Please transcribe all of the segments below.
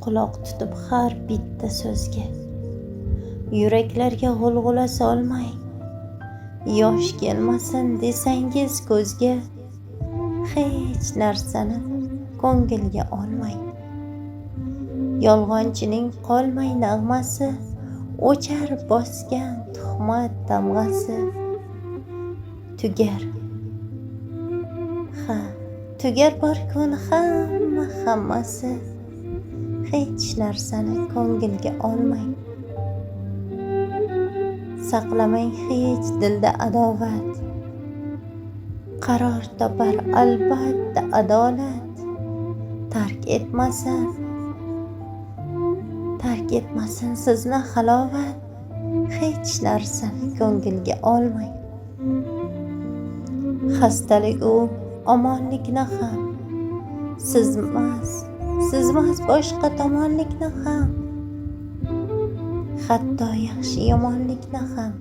quloq tutib har bitta so'zga. Yuraklarga g'ulg'ula solmang. Yosh kelmasin desangiz ko'zga, hech narsani ko'ngilga olmang. Yolg'onchining qolmay nag'masi, o'char bosgan tuhmat damg'asi. Tugar tugar bir kun hammasi. Hech narsani ko'ngilga olmang. Saqlamang hech dilda adovat. Qaror topar albatta adolat. Tark etmasin sizni halovat. Hech narsani ko'ngilga olmang. Xastalik u omonlikni ham, sizmas boshqa tomonlikni ham, hatto yaxshi yomonlikni ham.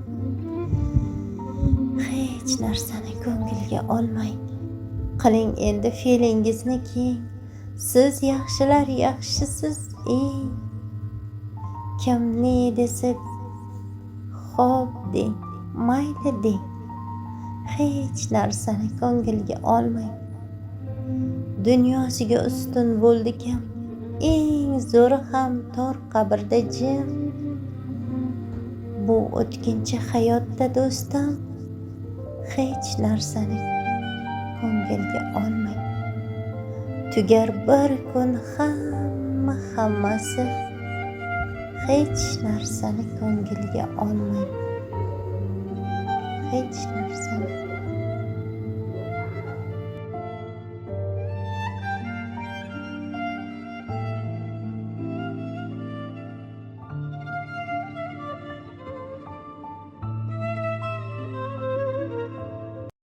Hech narsani ko'ngilga olmang. Qiling endi fe'lingizni keng. Siz yaxshilar yaxshisiz eng. Kim ne desa xo'p deng, mayli deng. Hech narsani ko'ngilga olmang. Dunyosiga ustun bo'ldi kim? Eng zo'ri ham tor qabrda jim. Bu o'tkinchi hayotda do'stim, hech narsani ko'ngilga olmang. Tugar bir kun hammasi. Hech narsani ko'ngilga olmang. Hech narsani